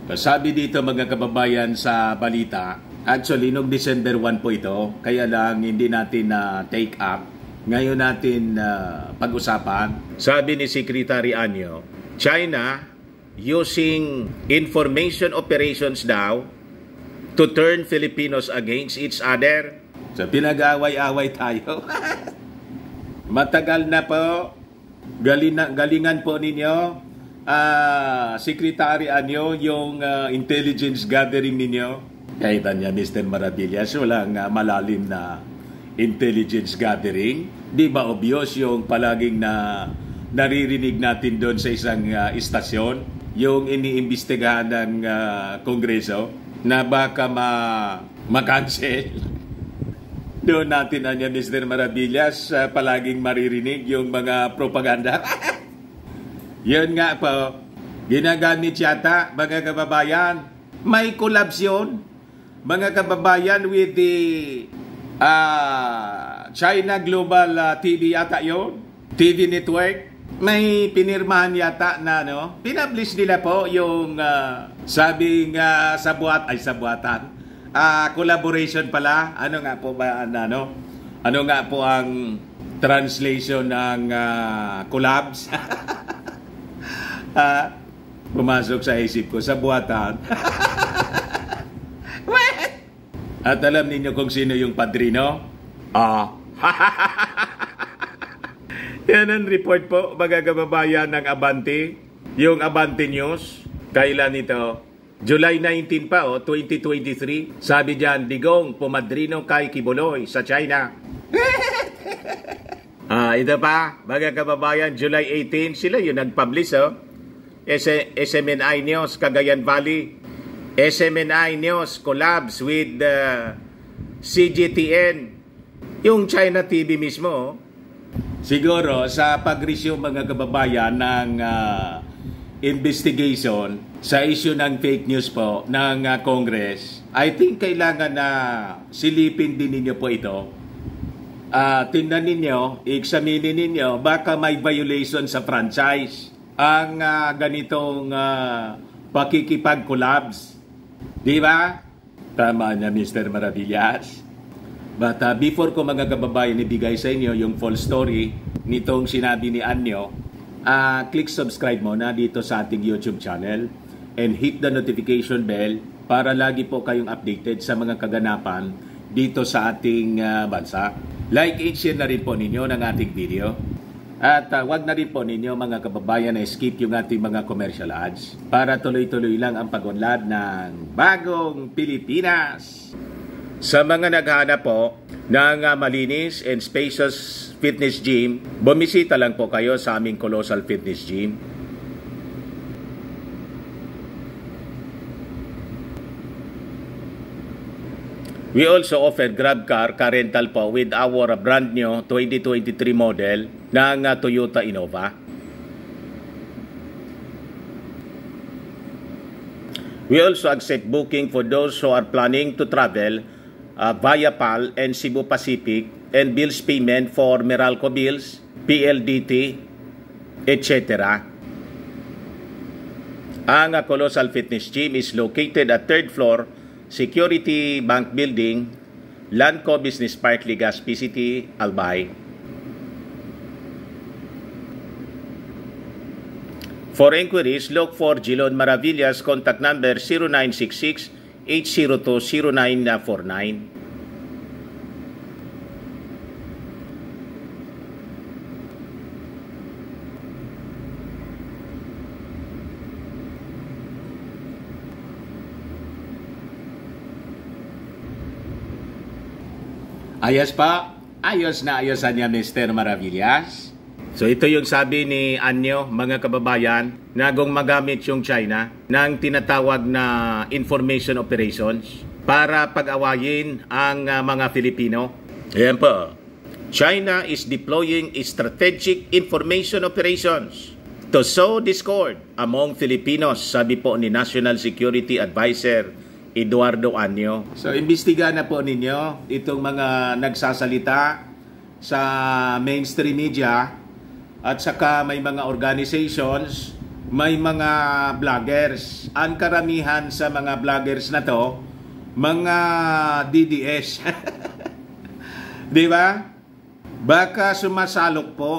Sabi dito mga kababayan sa balita, actually noong December 1 po ito, kaya lang hindi natin take up. Ngayon natin pag-usapan. Sabi ni Secretary Anyo, China using information operations daw to turn Filipinos against each other. So pinag-away-away tayo. Matagal na po. Galingan po ninyo. Secretary Anyo, yung intelligence gathering ninyo. Kahit niya, Mr. Maravillas, walang malalim na intelligence gathering. Di ba obvious yung palaging naririnig natin doon sa isang istasyon, yung iniimbestigahan ng Kongreso na baka ma-cancel. Doon natin niya, Mr. Maravillas, palaging maririnig yung mga propaganda. Yun nga po, ginagamit yata, mga kababayan. May collabs yun, mga kababayan, with the China Global TV yata yun, TV Network. May pinirmahan yata na, pinablish nila po yung sabing sabuatan. Collaboration pala. Ano nga po ba, ano nga po ang translation ng collabs? Pumasok sa isip ko, sa buhatan. At alam ninyo kung sino yung padrino? Yan ang report po, mga kababayan ng Abante. Yung Abante News, kailan ito? July 19 pa, 2023. Sabi dyan, Digong pumadrino kay Kibuloy sa China. Ito pa, mga kababayan, July 18, sila yung nag-publish, SMNI News, Cagayan Valley. SMNI News collabs with CGTN. Yung China TV mismo. Siguro, sa pag-resume mga kababayan ng investigation sa issue ng fake news po ng Congress, I think kailangan na silipin din ninyo po ito. Tingnan ninyo, examine ninyo, baka may violation sa franchise ang ganitong pakikipag-collabs. Di ba? Tama niya, Mr. Maravillas. But before ko mga kababayan ibigay sa inyo yung full story nitong sinabi ni Anyo, click subscribe muna dito sa ating YouTube channel and hit the notification bell para lagi po kayong updated sa mga kaganapan dito sa ating bansa. Like and share na rin po ninyo ng ating video. At wag na rin po ninyo mga kababayan na skip yung ating mga commercial ads para tuloy-tuloy lang ang pag-unlad ng bagong Pilipinas. Sa mga naghahanap po ng malinis and spacious fitness gym, bumisita lang po kayo sa aming Colossal Fitness Gym. We also offer grab car rental po with our brand new 2023 model ng Toyota Innova. We also accept booking for those who are planning to travel via PAL and Cebu Pacific and bills payment for Meralco bills, PLDT, etc. Ang Colossal Fitness Gym is located at 3rd floor Security Bank Building, Landco Business Park, Legazpi City, Albay. For inquiries, look for Jilon Maravillas, contact number 0966-802-0949. Ayos pa, ayos na ayosan niya Mr. Maravillas. So ito yung sabi ni Anyo, mga kababayan, na kung magamit yung China ng tinatawag na information operations para pag-awayin ang mga Filipino. Ayan po. China is deploying strategic information operations to sow discord among Filipinos, sabi po ni National Security Advisor Eduardo Anyo. So, imbestigahan na po ninyo itong mga nagsasalita sa mainstream media at saka may mga organizations may mga vloggers. Ang karamihan sa mga vloggers na to, mga DDS. Di ba? Baka sumasalok po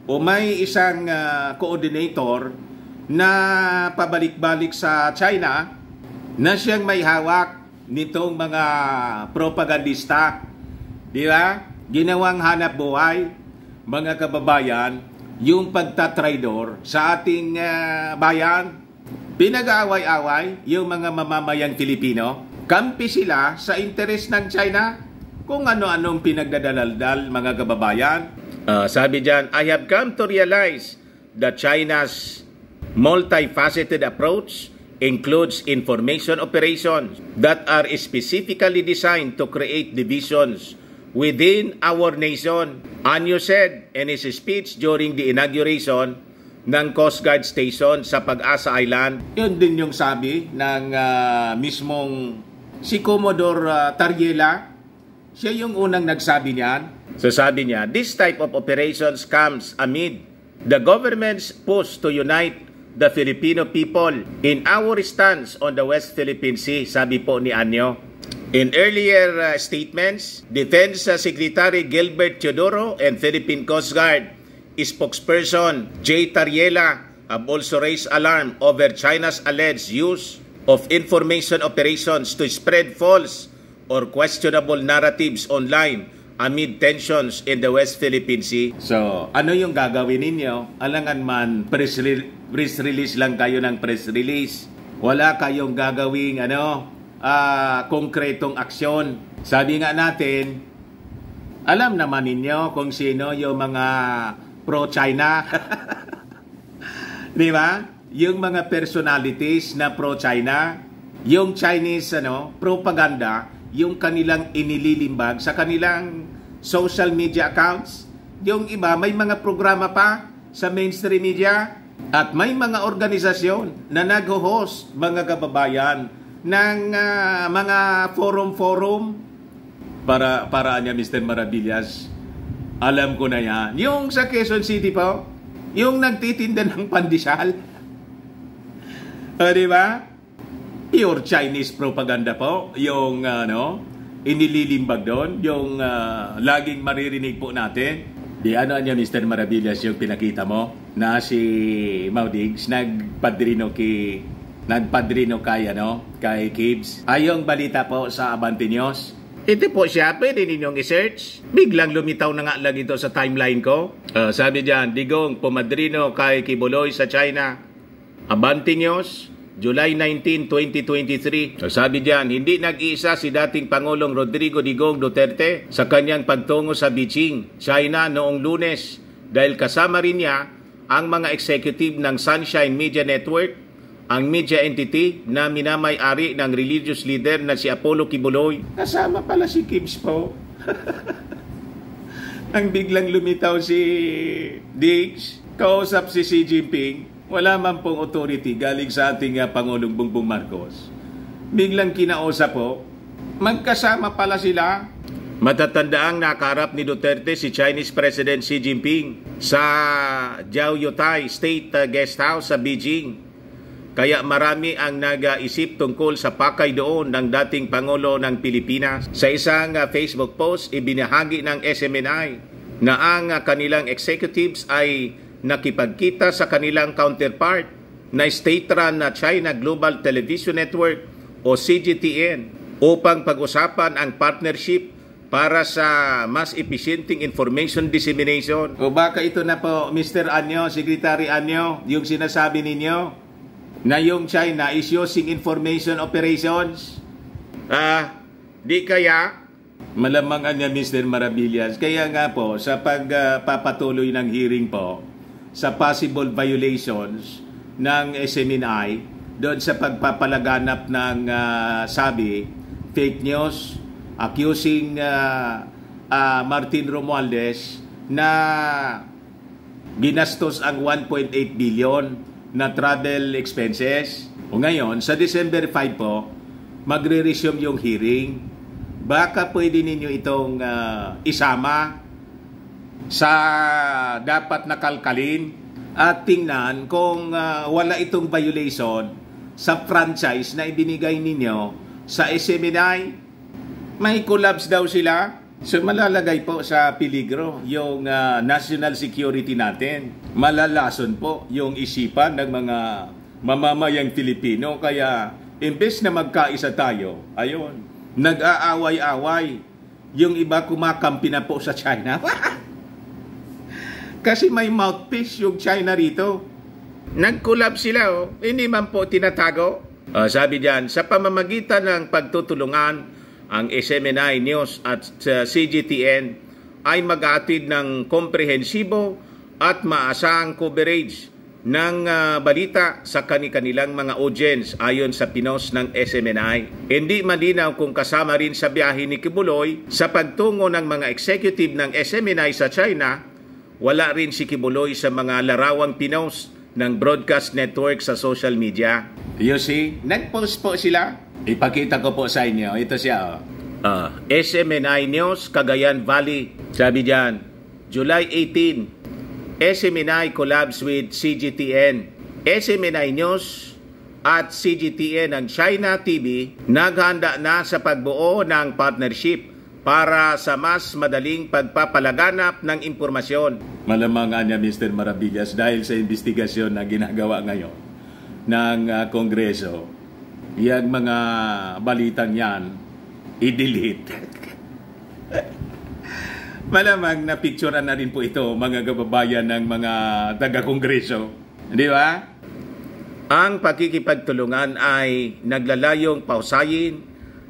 o may isang coordinator na pabalik-balik sa China na siyang may hawak nitong mga propagandista. Di ba? Ginawang hanap buhay, mga kababayan, yung pagtatraidor sa ating bayan. Pinag-aaway-away yung mga mamamayang Pilipino. Kampi sila sa interes ng China kung ano-anong pinagdadaldal, mga kababayan. Sabi dyan, I have come to realize that China's multifaceted approach includes information operations that are specifically designed to create divisions within our nation. Anyo said in his speech during the inauguration ng Coast Guard Station sa Pag-asa Island. Yun din yung sabi ng mismong si Commodore Tariela. Siya yung unang nagsabi niyan. So sabi niya, this type of operations comes amid the government's push to unite the Filipino people in our stance on the West Philippine Sea, sabi po ni Anyo. In earlier statements, Defense Secretary Gilbert Teodoro and Philippine Coast Guard spokesperson J. Tariela have also raised alarm over China's alleged use of information operations to spread false or questionable narratives online amid tensions in the West Philippine Sea. So, ano yung gagawin ninyo? Alangan man, press release lang kayo ng press release. Wala kayong gagawing konkretong aksyon. Sabi nga natin, alam naman ninyo kung sino yung mga pro-China. Di ba? Yung mga personalities na pro-China, yung Chinese propaganda, yung kanilang inililimbag sa kanilang social media accounts. Yung iba, may mga programa pa sa mainstream media at may mga organisasyon na nag-host, mga kababayan, ng mga forum para niya Mr. Maravillas. Alam ko na yan. Yung sa Quezon City po, yung nagtitinda ng pandesal. Di ba? Pure Chinese propaganda po, yung inililimbag doon, yung laging maririnig po natin. Di niya Mr. Maravillas yung pinakita mo na si Maudigs nagpadrino kay Kibs. Ayong balita po sa Abante News. Ito po siya, pwede ninyong i-search. Biglang lumitaw na nga lang ito sa timeline ko. Sabi diyan, Digong pumadrino kay Kibuloy sa China. Abante News, July 19, 2023. Sabi diyan, hindi nag-iisa si dating Pangulong Rodrigo Digong Duterte sa kanyang pagtungo sa Beijing, China noong Lunes dahil kasama rin niya ang mga executive ng Sunshine Media Network, ang media entity na minamay-ari ng religious leader na si Apollo Kibuloy. Kasama pala si Kibs po. Ang biglang lumitaw si Diggs, kausap si Xi Jinping, wala man pong authority galing sa ating Pangulong Bongbong Marcos. Biglang kinausap po, magkasama pala sila. Matatandaang nakaharap ni Duterte si Chinese President Xi Jinping sa Jiaoyutai State Guest House sa Beijing. Kaya marami ang nag-isip tungkol sa pakay doon ng dating Pangulo ng Pilipinas. Sa isang Facebook post, ibinahagi ng SMNI na ang kanilang executives ay nakipagkita sa kanilang counterpart na state-run na China Global Television Network o CGTN upang pag-usapan ang partnership para sa mas efficienting information dissemination. O baka ito na po, Mr. Anyo, Secretary Anyo, yung sinasabi ninyo na yung China is using information operations. Di kaya malamang niya Mr. Maravillas. Kaya nga po, sa pagpapatuloy ng hearing po, sa possible violations ng SMNI doon sa pagpapalaganap ng fake news accusing Martin Romualdez na ginastos ang 1.8 billion na travel expenses. O ngayon, sa December 5 po, magre-resume yung hearing. Baka pwede ninyo itong isama sa dapat nakalkalin at tingnan kung wala itong violation sa franchise na ibinigay ninyo sa SMNI. May collapse daw sila. So malalagay po sa peligro yung national security natin. Malalason po yung isipan ng mga mamamayang Pilipino. Kaya imbes na magkaisa tayo, ayun, nag-aaway-away. Yung iba kumakampi na po sa China. Kasi may mouthpiece yung China rito. Nag-collapse sila, oh. Hindi man po tinatago. Sabi diyan, sa pamamagitan ng pagtutulungan, ang SMNI News at CGTN ay mag-aatid ng komprehensibo at maasahang coverage ng balita sa kanilang mga audience ayon sa pinos ng SMNI. Hindi malinaw kung kasama rin sa biyahe ni Kibuloy sa pagtungo ng mga executive ng SMNI sa China. Wala rin si Kibuloy sa mga larawang pinos ng broadcast network sa social media. You see, nag-post po sila. Ipakita ko po sa inyo. Ito siya. SMNI News, Cagayan Valley. Sabi diyan, July 18, SMNI collabs with CGTN. SMNI News at CGTN ng China TV naghanda na sa pagbuo ng partnership para sa mas madaling pagpapalaganap ng impormasyon. Malamang niya Mr. Maravillas dahil sa investigasyon na ginagawa ngayon ng Kongreso. Yang mga balitang yan, i-delete. Malamang na picturean na rin po ito, mga kababayan ng mga taga-Kongreso. Di ba? Ang pagkikipagtulungan ay naglalayong pausayin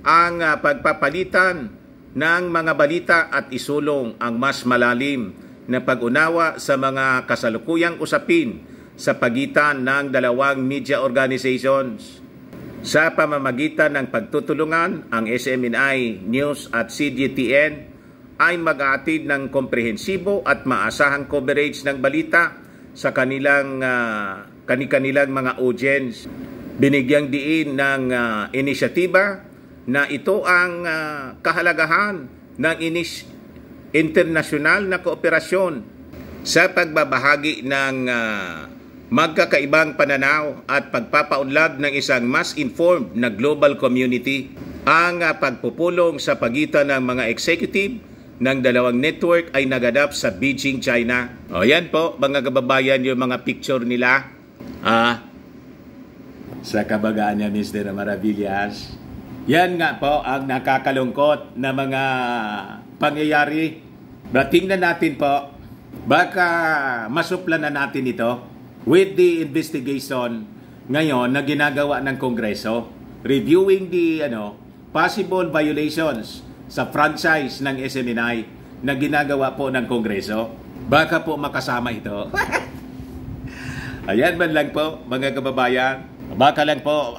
ang pagpapalitan ng mga balita at isulong ang mas malalim na pag-unawa sa mga kasalukuyang usapin sa pagitan ng dalawang media organizations. Sa pamamagitan ng pagtutulungan, ang SMNI News at CGTN ay mag-aatid ng komprehensibo at maasahang coverage ng balita sa kanilang mga audience. Binigyang diin ng inisyatiba na ito ang kahalagahan ng internasyonal na kooperasyon sa pagbabahagi ng magkakaibang pananaw at pagpapaunlad ng isang mas informed na global community. Ang pagpupulong sa pagitan ng mga executive ng dalawang network ay naganap sa Beijing, China. Yan po, mga kababayan, yung mga picture nila. Sa kabagaan niya, Mr. Maravillas. Yan nga po ang nakakalungkot na mga pangyayari. Tingnan natin po, baka masuplan na natin ito with the investigation ngayon na ginagawa ng Kongreso, reviewing the possible violations sa franchise ng SMNI na ginagawa po ng Kongreso. Baka po makasama ito. Ayan man lang po, mga kababayan. Baka lang po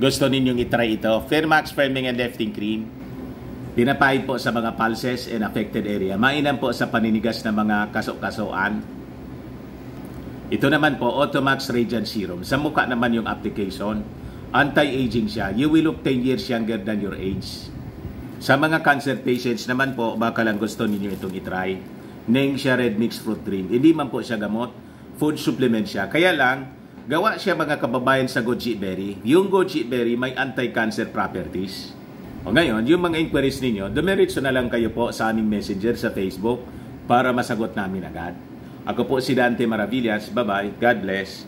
gusto ninyong itry ito. Fairmax Firming and Lifting Cream. Pinapahid po sa mga pulses and affected area. Mainam po sa paninigas ng mga kaso-kasoan. Ito naman po, Automax Radiant Serum. Sa mukha naman yung application. Anti-aging siya. You will look 10 years younger than your age. Sa mga cancer patients naman po, baka lang gusto ninyo itong itry. Nengxia Red Mixed Fruit Drink. Hindi man po siya gamot. Food supplement siya. Kaya lang, gawa siya mga kababayan sa goji berry. Yung goji berry may anti-cancer properties. O ngayon, yung mga inquiries ninyo, dumiretso na lang kayo po sa aming messenger sa Facebook para masagot namin agad. Ako po si Dante Maravillas. Bye-bye. God bless.